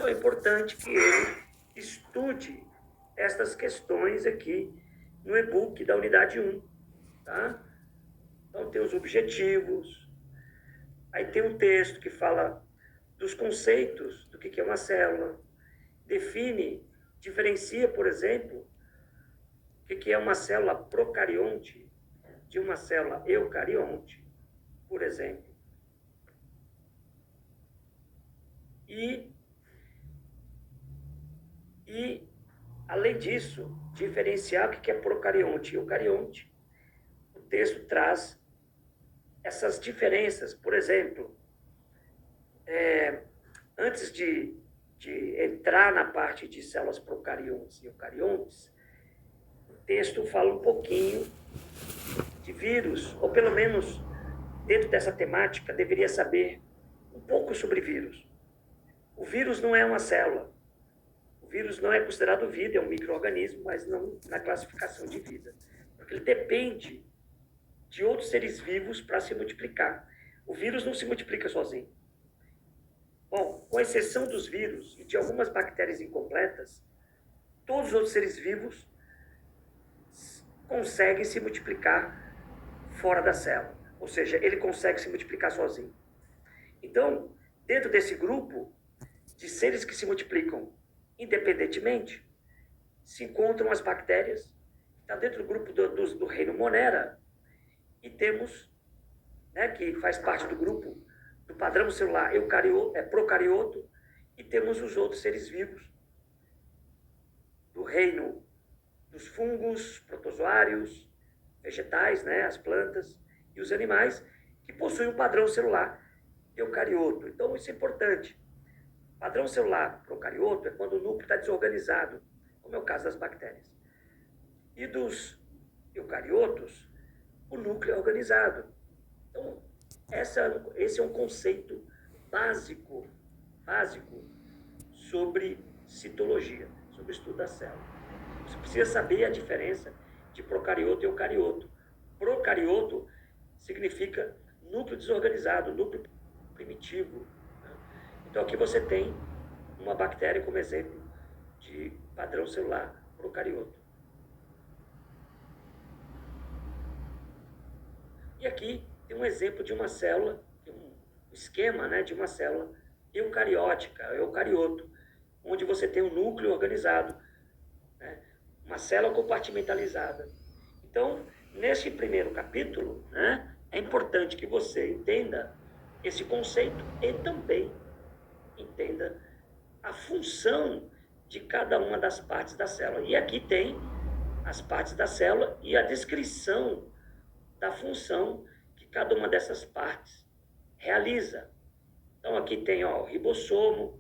Então é importante que ele estude estas questões aqui no e-book da unidade 1, tá? Então tem os objetivos, aí tem um texto que fala dos conceitos do que é uma célula, define, diferencia, por exemplo, o que é uma célula procarionte de uma célula eucarionte, por exemplo. E além disso, diferenciar o que é procarionte e eucarionte, o texto traz essas diferenças. Por exemplo, antes de entrar na parte de células procariontes e eucariontes, o texto fala um pouquinho de vírus, ou pelo menos dentro dessa temática deveria saber um pouco sobre vírus. O vírus não é uma célula. O vírus não é considerado vida, é um micro-organismo, mas não na classificação de vida. Porque ele depende de outros seres vivos para se multiplicar. O vírus não se multiplica sozinho. Bom, com exceção dos vírus e de algumas bactérias incompletas, todos os outros seres vivos conseguem se multiplicar fora da célula. Ou seja, ele consegue se multiplicar sozinho. Então, dentro desse grupo de seres que se multiplicam independentemente, se encontram as bactérias, que está dentro do grupo do reino Monera, e temos, né, que faz parte do grupo do padrão celular procarioto, e temos os outros seres vivos do reino dos fungos, protozoários, vegetais, né, as plantas e os animais, que possuem um padrão celular eucarioto. Então, isso é importante. Padrão celular procarioto é quando o núcleo está desorganizado, como é o caso das bactérias. E dos eucariotos, o núcleo é organizado. Então, esse é um conceito básico sobre citologia, sobre o estudo da célula. Você precisa saber a diferença de procarioto e eucarioto. Procarioto significa núcleo desorganizado, núcleo primitivo. Então, aqui você tem uma bactéria como exemplo de padrão celular procarioto. E aqui tem um exemplo de uma célula, um esquema, né, de uma célula eucariótica, eucarioto, onde você tem um núcleo organizado, né, uma célula compartimentalizada. Então, nesse primeiro capítulo, né, é importante que você entenda esse conceito e também entenda a função de cada uma das partes da célula. E aqui tem as partes da célula e a descrição da função que cada uma dessas partes realiza. Então aqui tem o ribossomo,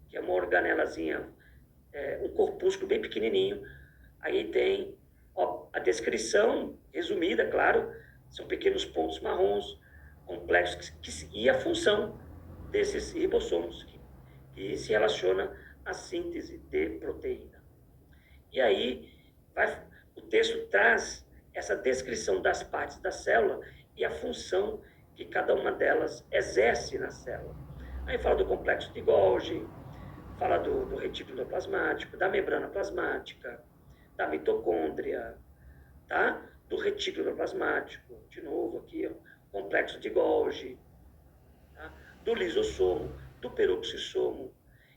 que é uma organelazinha, um corpúsculo bem pequenininho. Aí tem a descrição resumida, claro, são pequenos pontos marrons, complexos, e a função desses ribossomos, que se relaciona à síntese de proteína. E aí o texto traz essa descrição das partes da célula e a função que cada uma delas exerce na célula. Aí fala do complexo de Golgi, fala do retículo plasmático, da membrana plasmática, da mitocôndria, tá? Do retículo plasmático, de novo aqui, ó, complexo de Golgi, tá? Do lisossomo, do peroxissomo.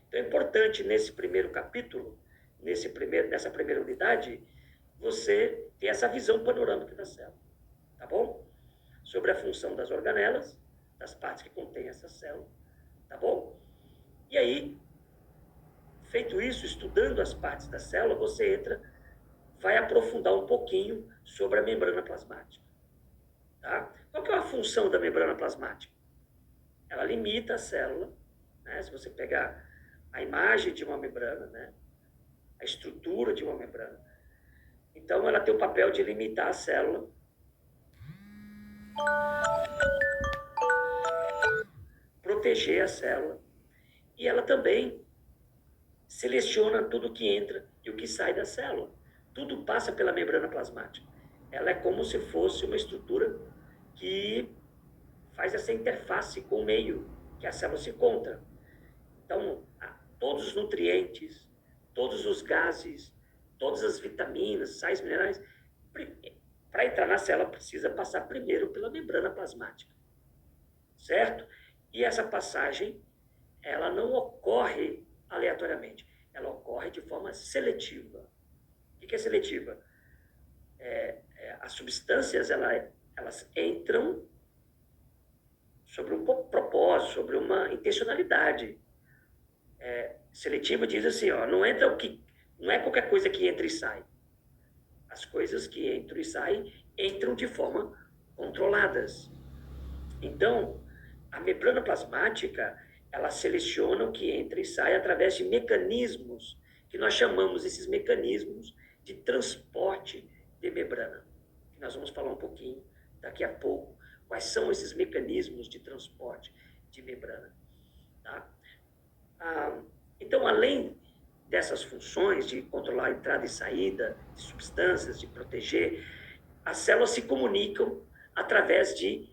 Então é importante nesse primeiro capítulo, nessa primeira unidade, você ter essa visão panorâmica da célula, tá bom? Sobre a função das organelas, das partes que contêm essa célula, tá bom? E aí, feito isso, estudando as partes da célula, você vai aprofundar um pouquinho sobre a membrana plasmática, tá? Qual que é a função da membrana plasmática? Ela limita a célula, né? Se você pegar a imagem de uma membrana, né? A estrutura de uma membrana, então ela tem o papel de limitar a célula, proteger a célula, e ela também seleciona tudo que entra e o que sai da célula. Tudo passa pela membrana plasmática. Ela é como se fosse uma estrutura que faz essa interface com o meio que a célula se encontra. Então, todos os nutrientes, todos os gases, todas as vitaminas, sais minerais. Para entrar na célula, precisa passar primeiro pela membrana plasmática, certo? E essa passagem, ela não ocorre aleatoriamente, ela ocorre de forma seletiva. O que é seletiva? As substâncias, elas entram sobre um propósito, sobre uma intencionalidade. Seletiva diz assim, ó, não é qualquer coisa que entra e sai. As coisas que entram e saem entram de forma controladas. Então, a membrana plasmática, ela seleciona o que entra e sai através de mecanismos, que nós chamamos esses mecanismos de transporte de membrana. Nós vamos falar um pouquinho daqui a pouco. Quais são esses mecanismos de transporte de membrana? Tá? Então, além dessas funções de controlar a entrada e saída de substâncias, de proteger, as células se comunicam através de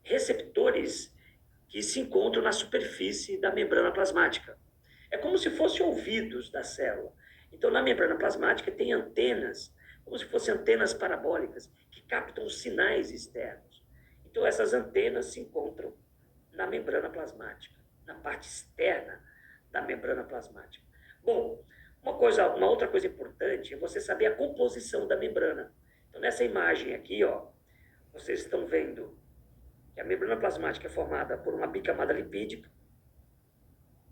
receptores que se encontram na superfície da membrana plasmática. É como se fossem ouvidos da célula. Então, na membrana plasmática tem antenas, como se fossem antenas parabólicas, que captam os sinais externos. Então, essas antenas se encontram na membrana plasmática, na parte externa da membrana plasmática. Bom, uma outra coisa importante é você saber a composição da membrana. Então, nessa imagem aqui, ó, vocês estão vendo que a membrana plasmática é formada por uma bicamada lipídica,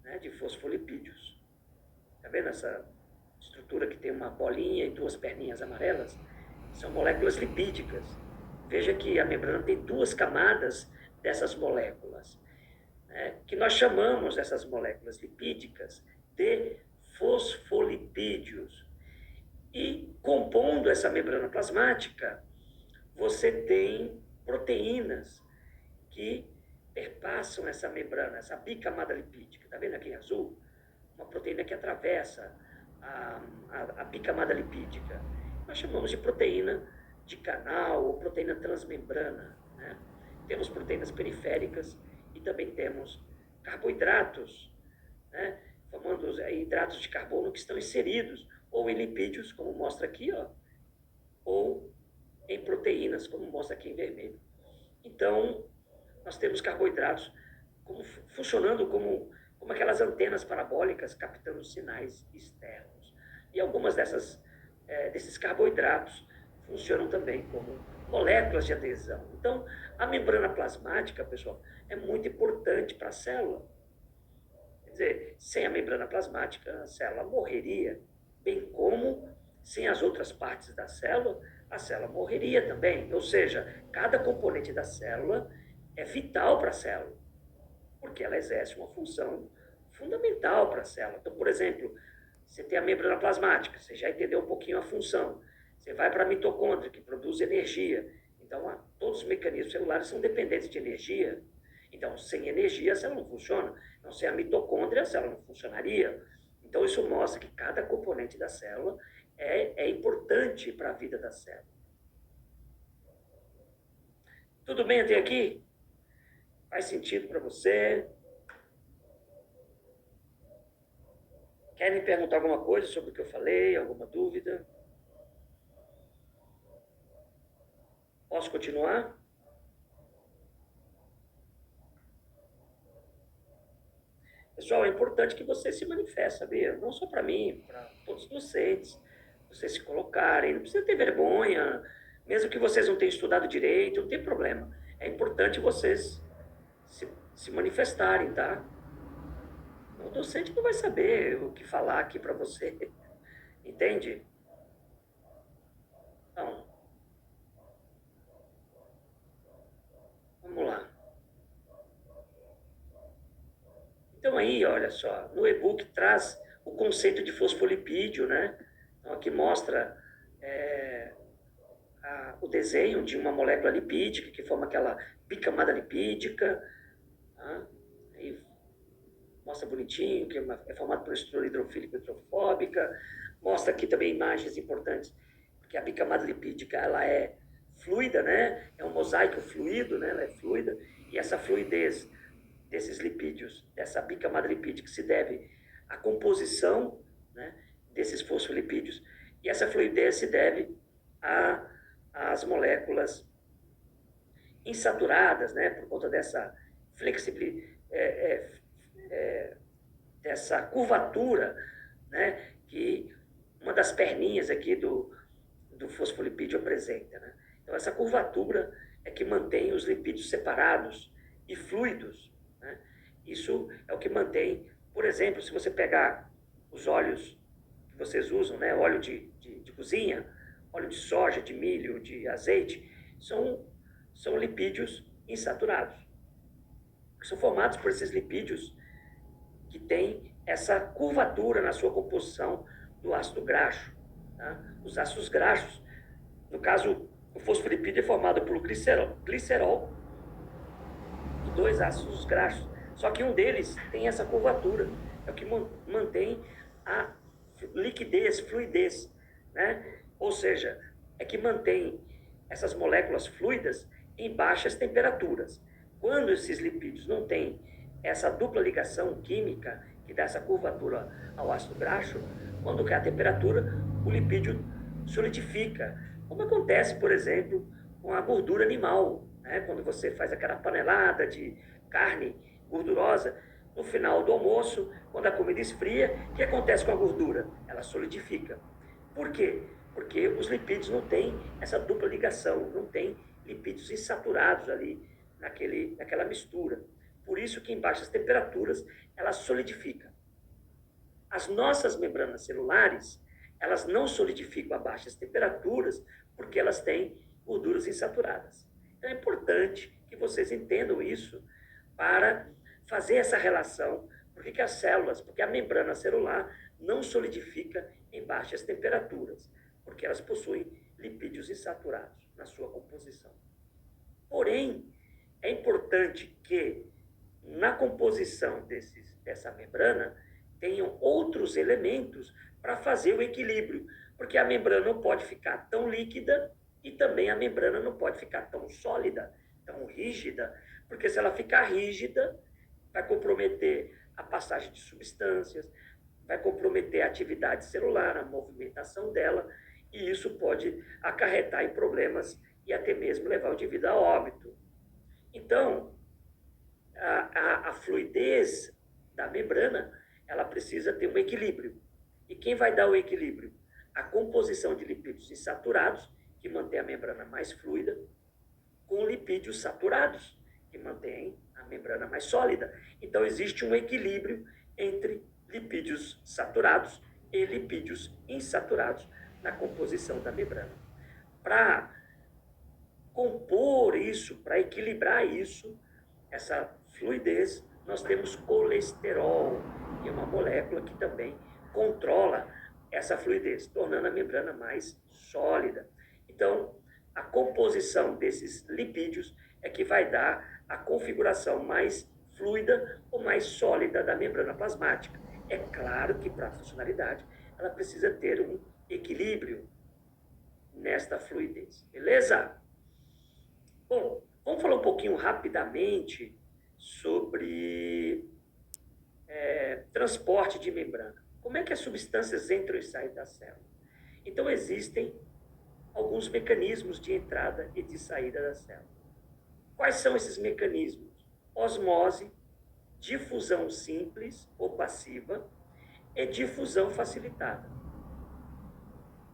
né, de fosfolipídios. Está vendo essa estrutura que tem uma bolinha e duas perninhas amarelas? São moléculas lipídicas. Veja que a membrana tem duas camadas dessas moléculas, né, que nós chamamos essas moléculas lipídicas de fosfolipídios. E compondo essa membrana plasmática, você tem proteínas que perpassam essa membrana, essa bicamada lipídica. Está vendo aqui em azul? Uma proteína que atravessa a bicamada lipídica. Nós chamamos de proteína de canal ou proteína transmembrana, né? Temos proteínas periféricas e também temos carboidratos, né? Formando hidratos de carbono que estão inseridos ou em lipídios, como mostra aqui, ó, ou em proteínas, como mostra aqui em vermelho. Então, nós temos carboidratos funcionando como aquelas antenas parabólicas captando sinais externos. E algumas desses carboidratos funcionam também como moléculas de adesão. Então, a membrana plasmática, pessoal, é muito importante para a célula. Quer dizer, sem a membrana plasmática, a célula morreria, bem como sem as outras partes da célula, a célula morreria também. Ou seja, cada componente da célula é vital para a célula, porque ela exerce uma função fundamental para a célula. Então, por exemplo, você tem a membrana plasmática, você já entendeu um pouquinho a função. Você vai para a mitocôndria, que produz energia. Então, todos os mecanismos celulares são dependentes de energia. Então, sem energia, a célula não funciona. Então, sem a mitocôndria, a célula não funcionaria. Então, isso mostra que cada componente da célula é importante para a vida da célula. Tudo bem até aqui? Faz sentido para você? Querem perguntar alguma coisa sobre o que eu falei? Alguma dúvida? Posso continuar? Pessoal, é importante que você se manifeste, sabia? Não só para mim, para todos os docentes. Vocês se colocarem, não precisa ter vergonha, mesmo que vocês não tenham estudado direito, não tem problema. É importante vocês se manifestarem, tá? O docente não vai saber o que falar aqui para você, entende? Então, vamos lá. Então aí, olha só, no e-book traz o conceito de fosfolipídio, né? Então aqui mostra o desenho de uma molécula lipídica que forma aquela bicamada lipídica, tá? Aí mostra bonitinho que é formado por estrutura hidrofílica hidrofóbica. Mostra aqui também imagens importantes, porque a bicamada lipídica ela é fluida, né? É um mosaico fluido, né? Ela é fluida, e essa fluidez desses lipídios, dessa bicamada lipídica, se deve a composição, né, desses fosfolipídios. E essa fluidez se deve às moléculas insaturadas, né, por conta dessa flexibilidade, dessa curvatura, né, que uma das perninhas aqui do fosfolipídio apresenta. Né? Então, essa curvatura é que mantém os lipídios separados e fluidos. Né? Isso é o que mantém, por exemplo, se você pegar os óleos que vocês usam, né, óleo de cozinha, óleo de soja, de milho, de azeite, são lipídios insaturados, que são formados por esses lipídios que têm essa curvatura na sua composição do ácido graxo. Tá? Os ácidos graxos, no caso, o fosfolipídio é formado por glicerol e 2 ácidos graxos. Só que um deles tem essa curvatura, é o que mantém a liquidez, fluidez, né? Ou seja, é que mantém essas moléculas fluidas em baixas temperaturas. Quando esses lipídios não têm essa dupla ligação química que dá essa curvatura ao ácido graxo, quando cai a temperatura, o lipídio solidifica, como acontece, por exemplo, com a gordura animal, né? Quando você faz aquela panelada de carne gordurosa, no final do almoço, quando a comida esfria, o que acontece com a gordura? Ela solidifica. Por quê? Porque os lipídios não têm essa dupla ligação, não tem lipídios insaturados ali naquela mistura. Por isso que em baixas temperaturas ela solidifica. As nossas membranas celulares, elas não solidificam a baixas temperaturas porque elas têm gorduras insaturadas. Então é importante que vocês entendam isso para fazer essa relação. Por que as células, porque a membrana celular não solidifica em baixas temperaturas, porque elas possuem lipídios insaturados na sua composição. Porém, é importante que na composição dessa membrana tenham outros elementos para fazer o equilíbrio, porque a membrana não pode ficar tão líquida e também a membrana não pode ficar tão sólida, tão rígida, porque se ela ficar rígida, vai comprometer a passagem de substâncias, vai comprometer a atividade celular, a movimentação dela, e isso pode acarretar em problemas e até mesmo levar o indivíduo a óbito. Então, a fluidez da membrana, ela precisa ter um equilíbrio. E quem vai dar o equilíbrio? A composição de lipídios insaturados, que mantém a membrana mais fluida, com lipídios saturados, que mantém a membrana mais sólida. Então, existe um equilíbrio entre lipídios saturados e lipídios insaturados na composição da membrana. Para compor isso, para equilibrar isso, essa fluidez, nós temos colesterol, que é uma molécula que também controla essa fluidez, tornando a membrana mais sólida. Então, a composição desses lipídios é que vai dar a configuração mais fluida ou mais sólida da membrana plasmática. É claro que para a funcionalidade ela precisa ter um equilíbrio nesta fluidez, beleza? Bom, vamos falar um pouquinho rapidamente sobre transporte de membrana. Como é que as substâncias entram e saem da célula? Então, existem alguns mecanismos de entrada e de saída da célula. Quais são esses mecanismos? Osmose, difusão simples ou passiva e difusão facilitada.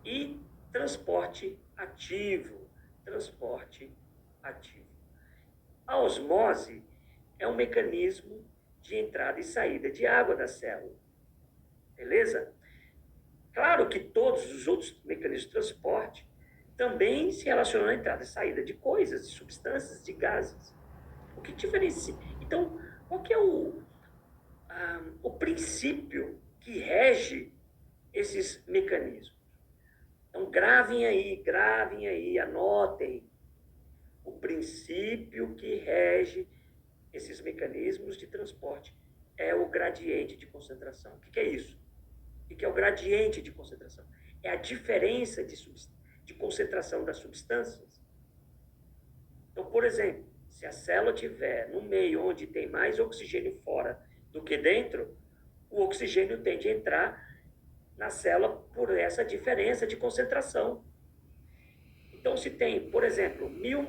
E transporte ativo. Transporte ativo. A osmose é um mecanismo de entrada e saída de água da célula. Beleza? Claro que todos os outros mecanismos de transporte também se relacionam à entrada e saída de coisas, de substâncias, de gases. O que diferencia? Então, qual que é o princípio que rege esses mecanismos? Então, gravem aí, anotem. O princípio que rege esses mecanismos de transporte é o gradiente de concentração. O que é isso? O que é o gradiente de concentração? É a diferença de concentração das substâncias. Então, por exemplo, se a célula tiver no meio onde tem mais oxigênio fora do que dentro, o oxigênio tende a entrar na célula por essa diferença de concentração. Então, se tem, por exemplo, mil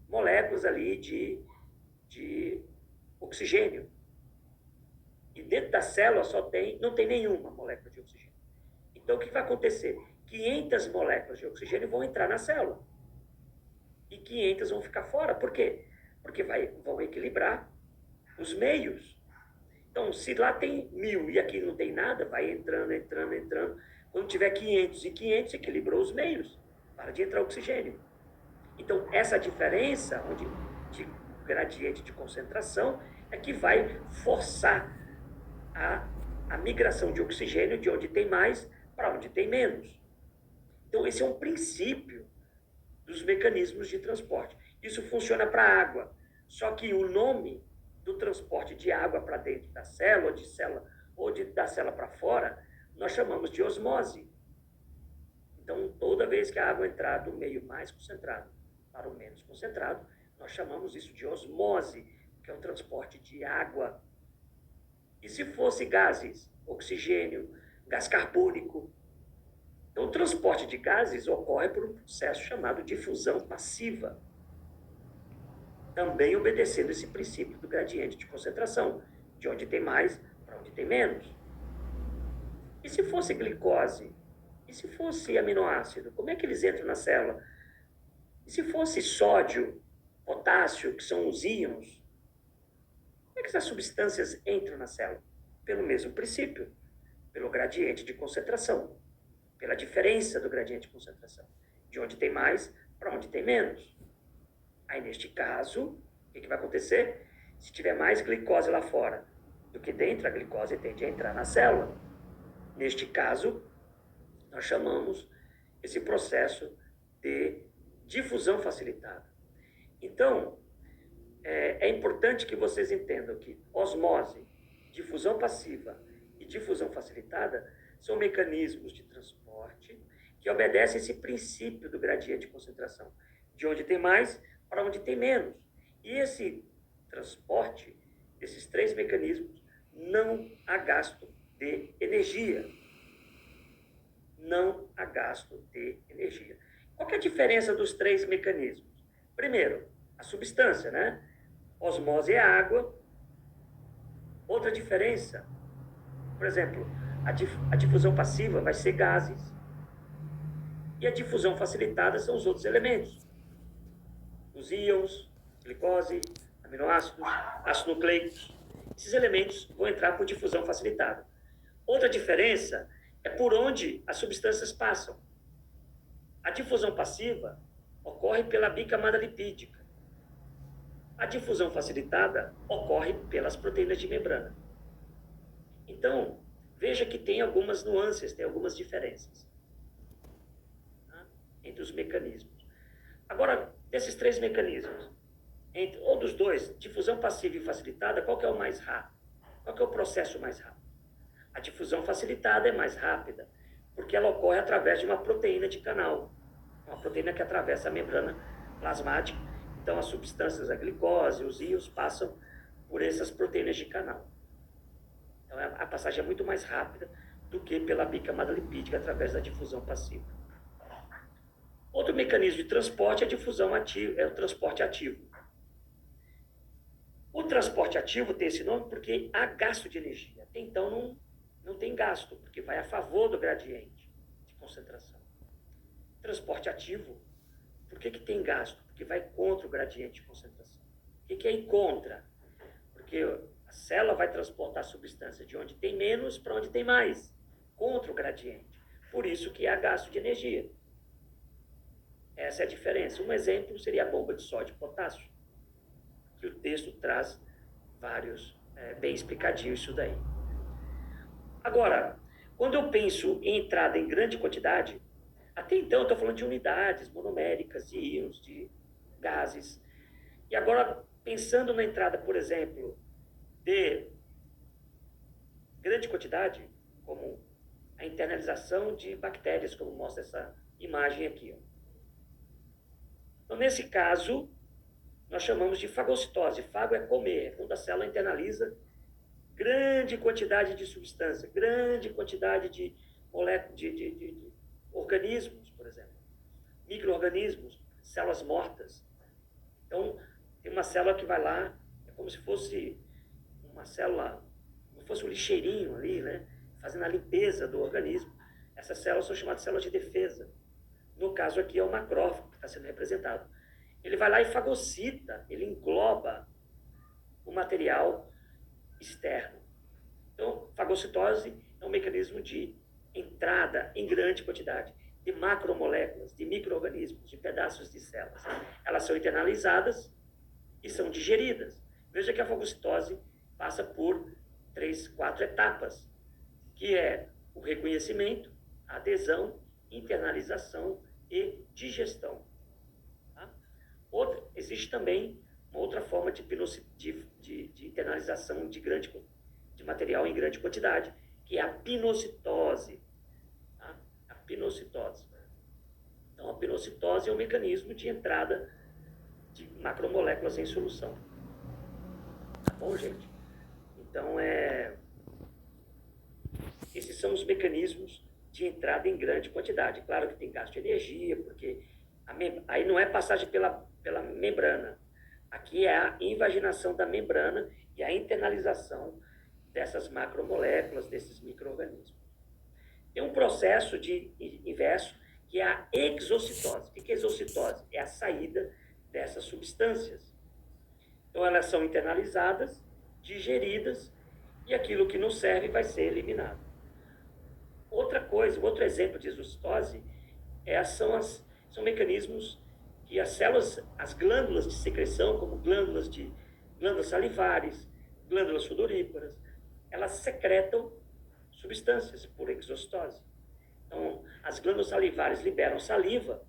moléculas ali de oxigênio, e dentro da célula não tem nenhuma molécula de oxigênio. Então, o que vai acontecer? 500 moléculas de oxigênio vão entrar na célula e 500 vão ficar fora. Por quê? Porque vão equilibrar os meios. Então, se lá tem 1000 e aqui não tem nada, vai entrando. Quando tiver 500 e 500, equilibrou os meios. Para de entrar oxigênio. Então, essa diferença de gradiente de concentração é que vai forçar a migração de oxigênio de onde tem mais para onde tem menos. Então, esse é um princípio dos mecanismos de transporte. Isso funciona para a água. Só que o nome do transporte de água para dentro da célula, da célula para fora, nós chamamos de osmose. Então, toda vez que a água entrar do meio mais concentrado para o menos concentrado, nós chamamos isso de osmose, que é o transporte de água. E se fosse gases, oxigênio, gás carbônico? Então, o transporte de gases ocorre por um processo chamado difusão passiva, também obedecendo esse princípio do gradiente de concentração, de onde tem mais para onde tem menos. E se fosse glicose? E se fosse aminoácido? Como é que eles entram na célula? E se fosse sódio, potássio, que são os íons? Como é que essas substâncias entram na célula? Pelo mesmo princípio, pelo gradiente de concentração, pela diferença do gradiente de concentração, de onde tem mais para onde tem menos. Aí, neste caso, o que vai acontecer? Se tiver mais glicose lá fora do que dentro, a glicose tende a entrar na célula. Neste caso, nós chamamos esse processo de difusão facilitada. Então, é importante que vocês entendam que osmose, difusão passiva e difusão facilitada são mecanismos de transporte que obedecem esse princípio do gradiente de concentração, de onde tem mais para onde tem menos. E esse transporte, esses 3 mecanismos, não há gasto de energia. Não há gasto de energia. Qual que é a diferença dos 3 mecanismos? Primeiro, a substância, né? Osmose é água. Outra diferença, por exemplo, a difusão passiva vai ser gases. E a difusão facilitada são os outros elementos. Os íons, glicose, aminoácidos, ácidos nucleicos. Esses elementos vão entrar por difusão facilitada. Outra diferença é por onde as substâncias passam. A difusão passiva ocorre pela bicamada lipídica. A difusão facilitada ocorre pelas proteínas de membrana. Então, veja que tem algumas nuances, tem algumas diferenças, tá? Entre os mecanismos. Agora, desses 3 mecanismos, ou dos 2, difusão passiva e facilitada, qual que é o mais rápido? Qual que é o processo mais rápido? A difusão facilitada é mais rápida, porque ela ocorre através de uma proteína de canal, uma proteína que atravessa a membrana plasmática. Então, as substâncias, a glicose, os íons, passam por essas proteínas de canal. Então, a passagem é muito mais rápida do que pela bicamada lipídica através da difusão passiva. Outro mecanismo de transporte é a difusão ativa, é o transporte ativo. O transporte ativo tem esse nome porque há gasto de energia. Até então não tem gasto, porque vai a favor do gradiente de concentração. Transporte ativo, por que tem gasto? Porque vai contra o gradiente de concentração. O que é ir contra? Porque a célula vai transportar a substância de onde tem menos para onde tem mais, contra o gradiente. Por isso que há gasto de energia. Essa é a diferença. Um exemplo seria a bomba de sódio e potássio, que o texto traz vários, bem explicadinho isso daí. Agora, quando eu penso em entrada em grande quantidade, até então eu estou falando de unidades monoméricas, de íons, de gases. E agora, pensando na entrada, por exemplo, de grande quantidade, como a internalização de bactérias, como mostra essa imagem aqui. Então, nesse caso, nós chamamos de fagocitose. Fago é comer, é quando a célula internaliza grande quantidade de substância, grande quantidade de moléculas, de organismos, por exemplo, micro-organismos, células mortas. Então, tem uma célula que vai lá, é como se fosse uma célula, como se fosse um lixeirinho ali, né? Fazendo a limpeza do organismo. Essas células são chamadas de células de defesa. No caso aqui é o macrófago que está sendo representado. Ele vai lá e fagocita, ele engloba o material externo. Então, fagocitose é um mecanismo de entrada em grande quantidade de macromoléculas, de micro-organismos, de pedaços de células. Elas são internalizadas e são digeridas. Veja que a fagocitose passa por 4 etapas, que é o reconhecimento, a adesão, internalização e digestão. Tá? Existe também uma outra forma de internalização de material em grande quantidade, que é a pinocitose. Tá? A pinocitose. Então, a pinocitose é um mecanismo de entrada de macromoléculas em solução. Tá bom, gente? Então, esses são os mecanismos de entrada em grande quantidade. Claro que tem gasto de energia, porque aí não é passagem pela membrana. Aqui é a invaginação da membrana e a internalização dessas macromoléculas, desses micro-organismos. Tem um processo inverso, que é a exocitose. O que é exocitose? É a saída dessas substâncias. Então, elas são internalizadas, digeridas, e aquilo que não serve vai ser eliminado. Outra coisa, outro exemplo de exocitose são mecanismos que as células, as glândulas de secreção, como glândulas salivares, glândulas sudoríparas, elas secretam substâncias por exocitose. Então, as glândulas salivares liberam saliva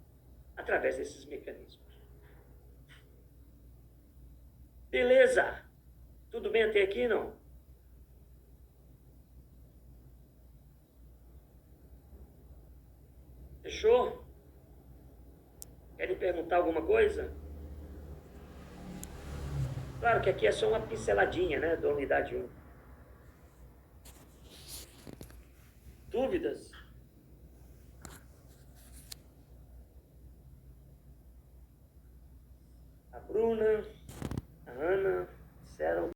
através desses mecanismos. Beleza? Tudo bem até aqui, não? Fechou? Querem perguntar alguma coisa? Claro que aqui é só uma pinceladinha, né, da unidade 1. Dúvidas? A Bruna...